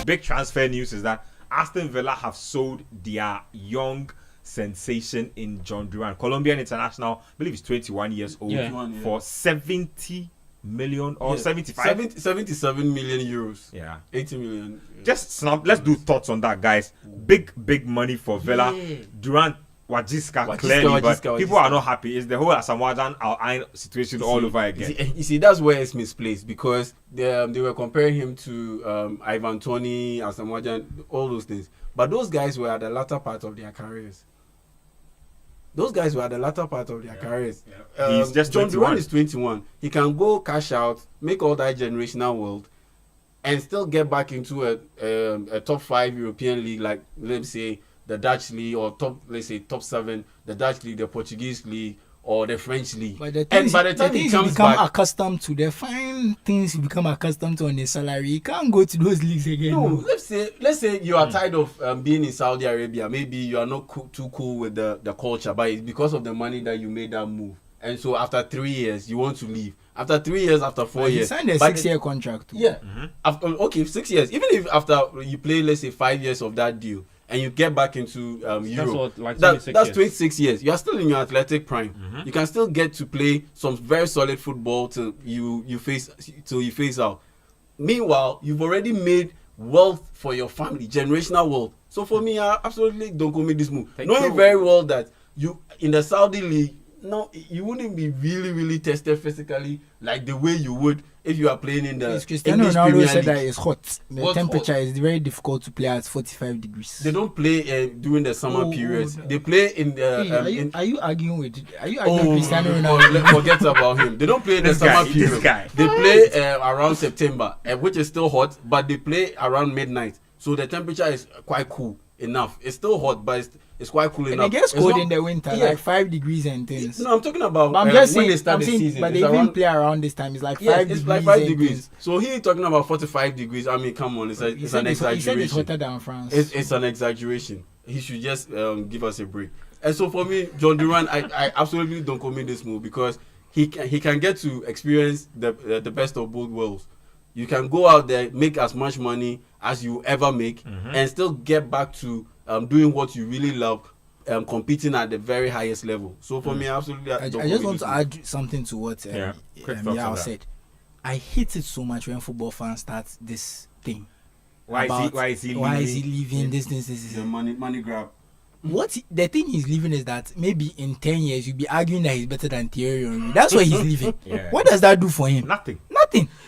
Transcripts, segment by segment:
big transfer news is that Aston Villa have sold their young sensation in Jhon Duran, Colombian international. I believe he's 21 years old, for 70 million or 75? 77 million euros. Yeah. 80 million. Just snap. Let's do thoughts on that, guys. Big money for Villa. Duran, Wajiska, clearly, but people are not happy. It's the whole Asamoah Gyan situation all over again. You see, that's where it's misplaced, because they were comparing him to Ivan Toney, Asamoah Gyan, all those things. But those guys were at the latter part of their careers. Careers. He's just Jhon 21. Duran is 21. He can go cash out, make all that generational world, and still get back into a top 5 European league, like let's say the Dutch league, or top 7, the Dutch league, the Portuguese league, or the French league. But the and by the time he comes become back, accustomed to the fine things, you become accustomed to on the salary. You can't go to those leagues again. no, let's say you are tired of being in Saudi Arabia. Maybe you are not too cool with the culture, but it's because of the money that you made that move. And so after 3 years, you want to leave. After 3 years, after 4 years, he signed a 6-year contract too. Yeah. After 6 years. Even if after you play, let's say 5 years of that deal, and you get back into Europe, that's 26 years. You are still in your athletic prime. You can still get to play some very solid football till you face out. Meanwhile, you've already made wealth for your family, generational wealth. So for me, I absolutely don't commit this move. Knowing very well that you in the Saudi league, no, you wouldn't be really tested physically like the way you would if you are playing in the Cristiano English Ronaldo Premier said League. that it's hot. The temperature is very difficult to play at 45 degrees. They don't play during the summer periods. They play in the. Are you arguing with Cristiano Ronaldo? Forget about him. They don't play in the summer period. They play around September, which is still hot, but they play around midnight. So the temperature is quite cool enough. It's still hot, but it's quite cool enough. And it gets cold in the winter, like 5 degrees and things. No, I'm talking about I'm just when saying, they start the season. But they even play around this time. It's like 5 degrees. It's like 5 degrees. So he's talking about 45 degrees. I mean, come on, it's an exaggeration. He said it's hotter than France. It's an exaggeration. He should just give us a break. And so for me, Jhon Duran, I absolutely don't commit this move, because he can get to experience the best of both worlds. You can go out there, make as much money as you ever make, and still get back to doing what you really love, competing at the very highest level. So for me, absolutely, I just want to add something to what Yao said. I hate it so much when football fans start this thing. Why is he leaving? This. The money grab. The thing he's leaving is that maybe in 10 years you'll be arguing that he's better than Thierry Henry. That's why he's leaving. What does that do for him? Nothing.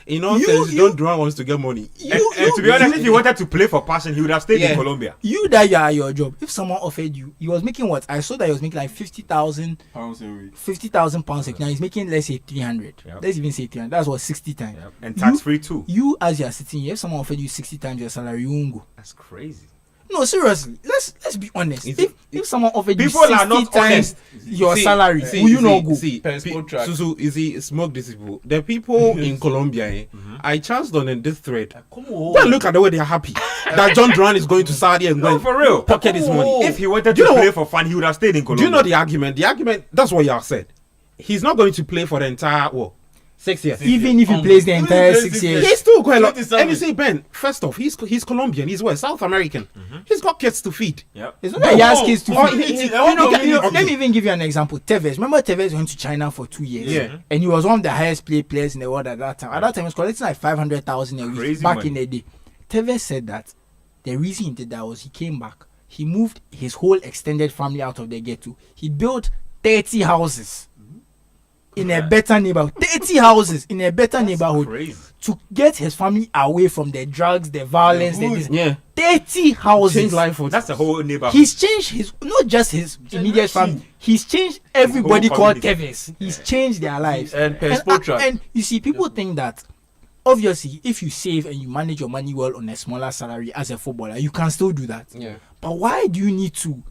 In all sense, Jhon Duran wants to get money. And to be honest, if he wanted to play for passion, he would have stayed in Colombia. You that you are at your job. If someone offered you, he was making what? I saw that he was making like 50,000 pounds a week. 50,000 pounds a week. Now he's making, let's say, 300. Let's even say 300. That's what 60 times. And tax free too. You as you are sitting here, if someone offered you 60 times your salary, you won't go. That's crazy. No, seriously. Let's be honest. If someone offered you people 60 are not times your salary, will you not go? Susu, is he smoke this people? The people in Colombia, I chanced on this thread. Come on. Then look at the way they are happy that Jhon Duran is going to Saudi and going for real pocket his money. If he wanted to play for fun, he would have stayed in Colombia. Do you know the argument? The argument, that's what you have said. He's not going to play for the entire 6 years. Even if he plays the entire 6 years, he's still quite a lot. And you see, Ben, first off, he's Colombian. He's South American. He's got kids to feed. It's not that he has kids to feed. Let me even give you an example. Tevez. Remember Tevez went to China for 2 years? And he was one of the highest paid players in the world at that time. At that time, he was collecting like 500,000 a week back in the day. Tevez said that the reason he did that was he came back. He moved his whole extended family out of the ghetto. He built 30 houses. In a better neighborhood, 30 houses in a better neighborhood to get his family away from the drugs, the violence, 30 houses. That's the whole neighborhood. He's changed not just his immediate family. He's changed everybody called Tevez. He's changed their lives. And you see, people think that obviously, if you save and you manage your money well on a smaller salary as a footballer, you can still do that. But why do you need to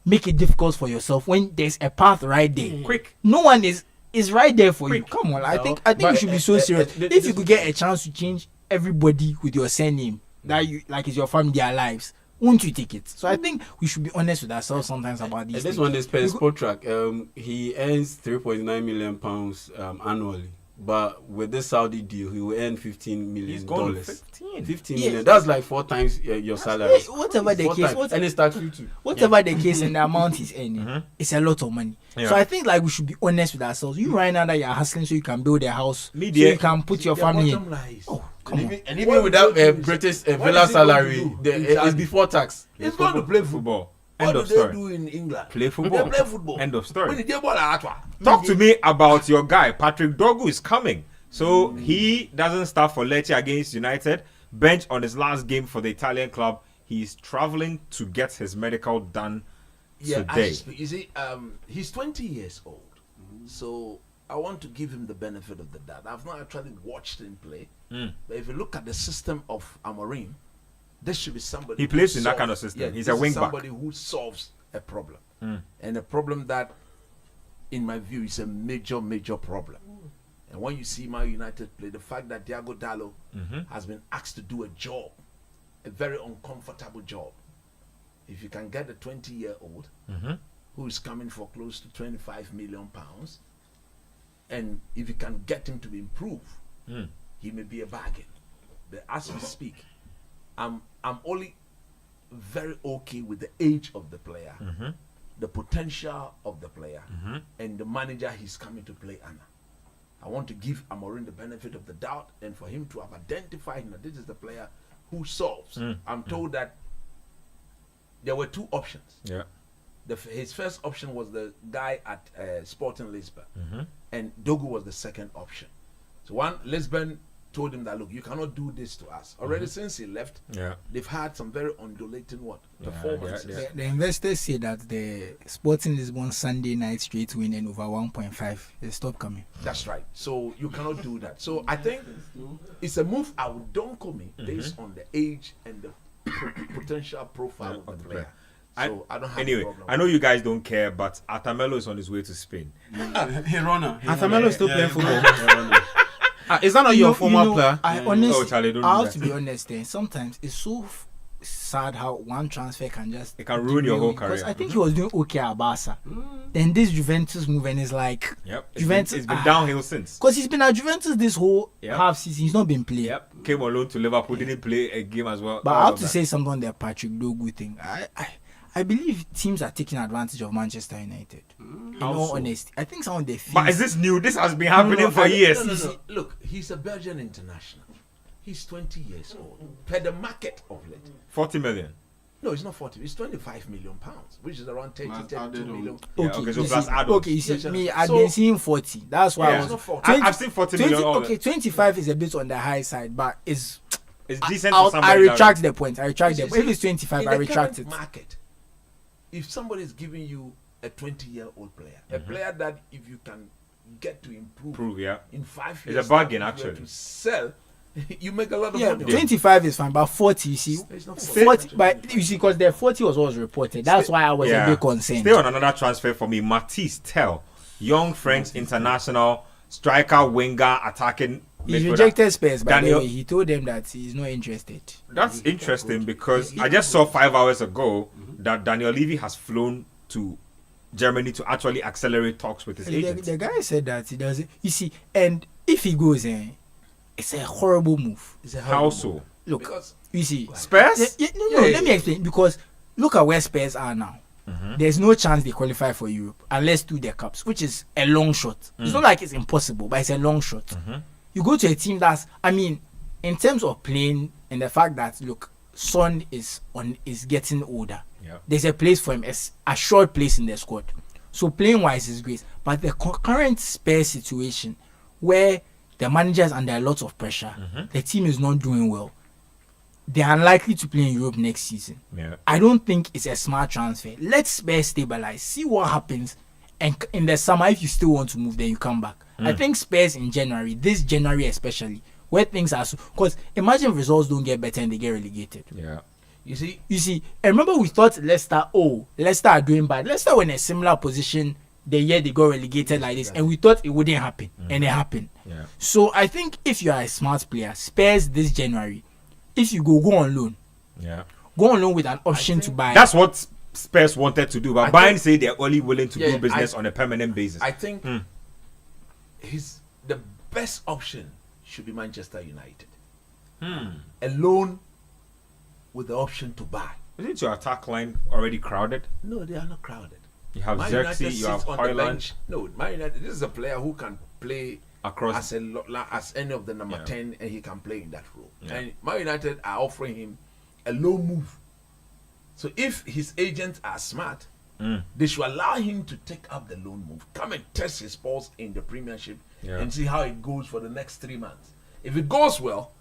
make it difficult for yourself when there's a path right there? Quick. No one is right there for you. Come on, I think we should be so serious. If you could get a chance to change everybody with your surname, that you like is your family, their lives, won't you take it? So I think we should be honest with ourselves sometimes about this. This one is per sport track. He earns £3.9 million annually. but with this Saudi deal, he will earn $15 million. He's gone 15 million. That's like 4 times your salary. Whatever the case, and it's tax free too. Whatever the case and the amount he's earning, it's a lot of money. So I think like we should be honest with ourselves. You right now that you're hustling so you can build a house, so you can put your family in. Oh, come on. And even without British villa salary, it's before tax. He's going to play football. End what of do story. they do in England? Play football. They play football. End of story. When they ball at Talk to me about your guy. Patrick Dorgu is coming. So he doesn't start for Lecce against United. Bench on his last game for the Italian club. He's traveling to get his medical done today. You see, he's 20 years old. So I want to give him the benefit of the doubt. I've not actually watched him play. But if you look at the system of Amorim, this should be somebody. He plays in that kind of system. Yeah, he's a wing back. Somebody who solves a problem, and a problem that, in my view, is a major problem. And when you see Man United play, the fact that Diogo Dalot has been asked to do a job, a very uncomfortable job. If you can get a 20-year-old who is coming for close to £25 million, and if you can get him to improve, he may be a bargain. But as we speak, I'm only very okay with the age of the player, the potential of the player, and the manager he's coming to play under. I want to give Amorim the benefit of the doubt, and for him to have identified that this is the player who solves. I'm told that there were 2 options. Yeah. His first option was the guy at Sporting Lisbon, and Dorgu was the second option. So Lisbon told him that, look, you cannot do this to us. Already since he left, they've had some very undulating performances. The investors say that the Sporting Lisbon Sunday night straight win and over 1.5, they stop coming. That's right. So you cannot do that. So I think it's a move I would Donkomi based on the age and the potential profile of the player. So I don't have anyway, a problem. I know you guys don't care, but Atamelo is on his way to Spain. Atamelo is still playing football. Is that not your former player? I honestly, Charlie, don't I do have that. to be honest. Sometimes it's so sad how one transfer can just ruin your whole career. Because I think he was doing okay at Barca. Then this Juventus move and is like, Juventus. It's been downhill since. Because he's been at Juventus this whole half season. He's not been playing. Came on loan to Liverpool, didn't play a game as well. But I have to say something on the Patrick Dorgu thing. I believe teams are taking advantage of Manchester United. In all honesty, I think some of the fees. But is this new? This has been happening for years. No. Look, he's a Belgian international. He's 20 years old. Per the market of late. 40 million. No, it's not 40. It's 25 million pounds, which is around 32 million. Okay, so plus add-ons. Okay, you see, me, I've been seeing 40. That's why I was. 20, I've seen 40 million. Okay, 25 is a bit on the high side, but it's decent for somebody. I retract the point. If it's 25, I retract it. Market, if somebody is giving you a 20-year-old player, a player that if you can get to improve in 5 years, it's a bargain actually. To sell, you make a lot of money. 25 is fine, but 40, you see, 40, but you see, because the 40 was always reported. That's why I was a bit concerned. Stay on another transfer for me. Mathis Tel, young French international striker, winger, attacking. He rejected Spurs, by the way. He told them that he's not interested. That's interesting because I just saw 5 hours ago that Daniel Levy has flown to Germany to actually accelerate talks with his agent. The guy said that he doesn't. You see, and if he goes in, it's a horrible move. How so? Look, because you see, Spurs? Let me explain. Because look at where Spurs are now. There's no chance they qualify for Europe unless do their cups, which is a long shot. It's not like it's impossible, but it's a long shot. You go to a team that's, I mean, in terms of playing and the fact that look, Son is getting older. There's a place for him, a short place in the squad. So playing wise is great, but the current Spurs situation where the manager is under a lot of pressure, the team is not doing well. They are unlikely to play in Europe next season. I don't think it's a smart transfer. Let Spurs stabilize, see what happens, and in the summer, if you still want to move, then you come back. I think Spurs in January, this January especially, where things are so, because imagine results don't get better and they get relegated. You see, and remember we thought Leicester are doing bad. Leicester were in a similar position the year they got relegated like this, and we thought it wouldn't happen, and it happened. So I think if you are a smart player, Spurs this January, if you go on loan, go on loan with an option to buy. That's what Spurs wanted to do, but Bayern say they're only willing to do business on a permanent basis. I think best option should be Manchester United. A loan with the option to buy. Isn't your attack line already crowded? No, they are not crowded. You have Xerxes, you have Højlund. No, Man United, this is a player who can play across as any of the number 10, and he can play in that role. Yeah. And Man United are offering him a low move. So if his agents are smart, they should allow him to take up the loan move, come and test his pulse in the Premiership, and see how it goes for the next 3 months. If it goes well,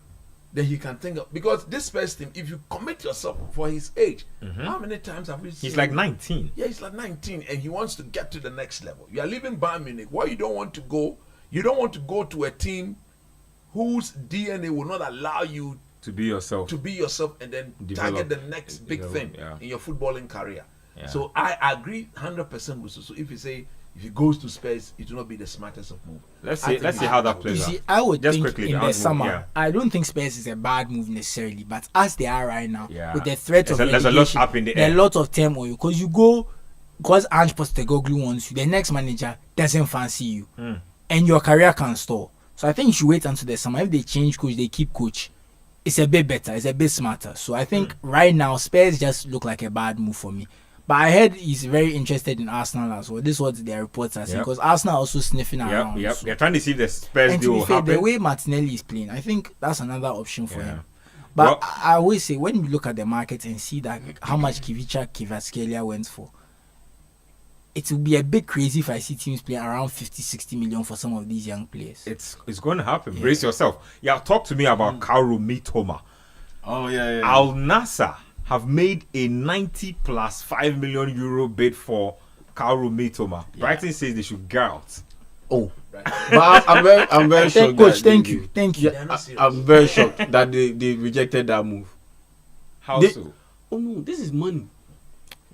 then he can think of, because this first team, if you commit yourself for his age, how many times have we seen? He's like 19. Yeah, he's like 19, and he wants to get to the next level. You are leaving Bayern Munich. Why you don't want to go? You don't want to go to a team whose DNA will not allow you to be yourself. And then target the next big thing in your footballing career. Yeah. So I agree 100% with you. So if you say if he goes to Spurs, it will not be the smartest of move. Let's see how that plays out. You see, I would just think quickly, in the summer, I don't think Spurs is a bad move necessarily, but as they are right now, with the threat of relegation, there's a lot up in the air. There are a lot of turmoil because you go, because Ange Postecoglou wants you, the next manager doesn't fancy you, and your career can stall. So I think you should wait until the summer. If they change coach, they keep coach. It's a bit better. It's a bit smarter. So I think right now Spurs just look like a bad move for me. But I heard he's very interested in Arsenal as well. This is what their reports are saying, because Arsenal are also sniffing around. So. They're trying to see if the Spurs deal will happen. The way Martinelli is playing, I think that's another option for him. But I always say, when you look at the market and see that how much Kivica Kvaratskhelia went for, it will be a bit crazy if I see teams playing around 50-60 million for some of these young players. It's going to happen. Brace yourself. Talk to me about Kaoru Mitoma. Al Nassr have made a 90 plus 5 million euro bid for Kaoru Mitoma. Brighton says they should get out. But I'm very shocked. Coach, thank you. I'm very shocked that they rejected that move. How so? Oh no, this is money.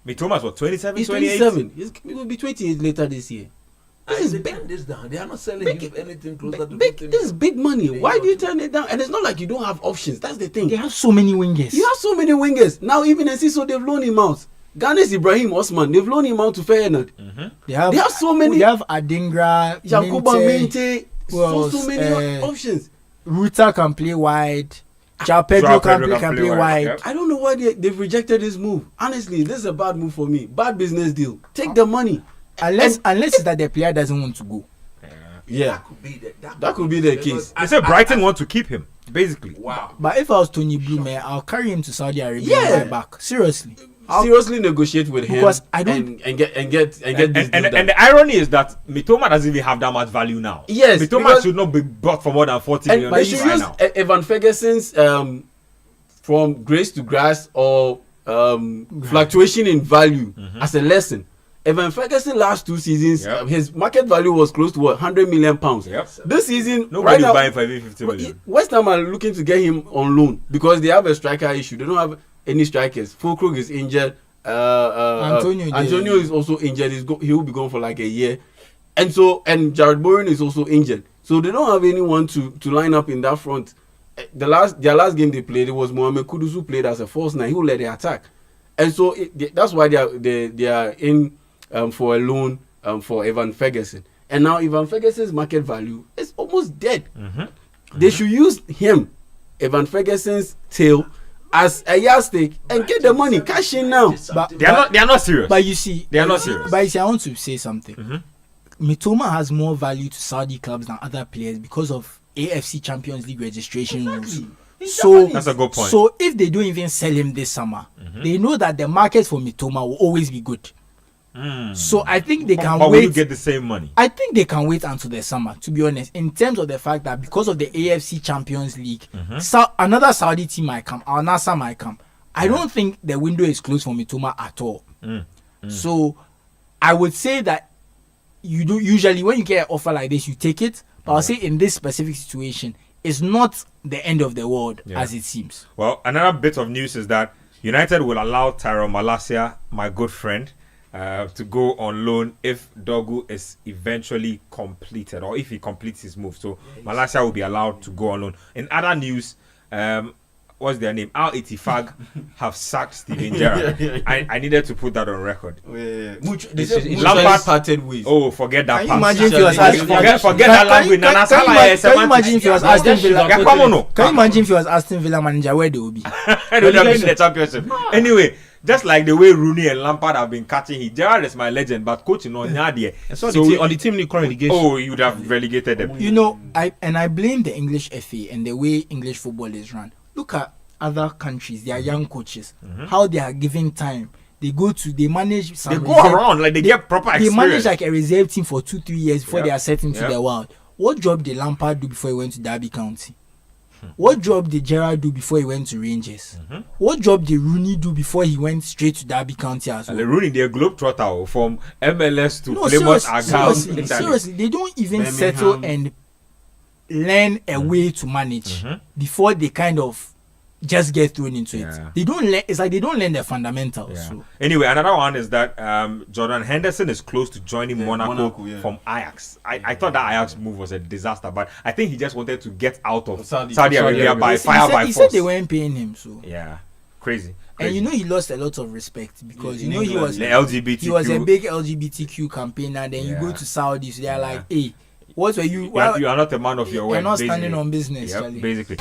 Mitoma's what, 27, He's 28? 27. He will be 28 later this year. This is big. They are not selling him anything closer to big. This is big money. Why do you turn it down? And it's not like you don't have options. That's the thing. They have so many wingers. You have so many wingers. Now even Enciso, they've loaned him out. Ghana's Ibrahim Osman, they've loaned him out to Feyenoord. They have so many. They have Adingra, Jacoba Minte. So many options. Ruta can play wide. João Pedro can play wide. Yep. I don't know why they've rejected this move. Honestly, this is a bad move for me. Bad business deal. Take the money. Unless it's that the player doesn't want to go. Yeah. That could be the case. They said Brighton want to keep him, basically. Wow. But if I was Tony Blue, man, I'll carry him to Saudi Arabia and right back. Seriously. Seriously negotiate with him because I don't and get this deal done. And the irony is that Mitoma doesn't even have that much value now. Yes, Mitoma should not be bought for more than 40 million. But you should use Evan Ferguson's from grace to grass or fluctuation in value as a lesson. Evan Ferguson last 2 seasons, his market value was close to what, 100 million pounds. This season, nobody's buying for 50 million. West Ham are looking to get him on loan because they have a striker issue. They don't have any strikers. Fulkrug is injured. Antonio is also injured. He will be gone for like a year, and Jared Bowen is also injured. So they don't have anyone to line up in that front. Their last game they played, it was Mohamed Kudus who played as a false nine. He will let the attack, and so that's why they are in for a loan for Evan Ferguson. And now Evan Ferguson's market value is almost dead. They should use him, Evan Ferguson's tail, as a yardstick and get the money, cash in now. But they are not serious. But you see, they are not serious. But you see, I want to say something. Mitoma has more value to Saudi clubs than other players because of AFC Champions League registration rules. So that's a good point. So if they don't even sell him this summer, they know that the market for Mitoma will always be good. So I think they can wait. But will you get the same money? I think they can wait until the summer, to be honest, in terms of the fact that because of the AFC Champions League, another Saudi team might come, Al Nassr might come. I don't think the window is closed for Mitoma at all. So I would say that you do usually when you get an offer like this, you take it. But I'll say in this specific situation, it's not the end of the world as it seems. Well, another bit of news is that United will allow Tyrone Malacia, my good friend, to go on loan if Dorgu is eventually completed or if he completes his move. So Malacia will be allowed to go on loan. In other news, what's their name? Al Itifag have sacked Steven Gerrard. I needed to put that on record. Lampard parted ways. Oh, forget that. Can you imagine if he was forget that language. Can you imagine if he was Aston Villa? Can you imagine if he was Aston Villa manager, where they would be? They would have been the championship. Anyway, just like the way Rooney and Lampard have been catching hit, Gerrard is my legend, but coaching on Nadia. So on the team relegation. Oh, you would have relegated them. You know, I blame the English FA and the way English football is run. Look at other countries, their young coaches, how they are giving time. They manage some. They go around like they get proper experience. They manage like a reserve team for 2-3 years before they are set into the world. What job did Lampard do before he went to Derby County? What job did Gerrard do before he went to Rangers? What job did Rooney do before he went straight to Derby County as well? Rooney, they're globetrotter from MLS to Plymouth account. Seriously, they don't even Birmingham. Settle and learn a way to manage before they kind of just get thrown into it. They don't learn. It's like they don't learn the fundamentals. So. Anyway, another one is that Jordan Henderson is close to joining Monaco from Ajax. I thought that Ajax move was a disaster, but I think he just wanted to get out of Saudi Arabia by force. He said they weren't paying him, so crazy. And you know he lost a lot of respect because you know he was the LGBTQ. He was a big LGBTQ campaigner. Then you go to Saudi, so they're like, hey. What were you? You are not a man of your word. You're not standing on business. Basically.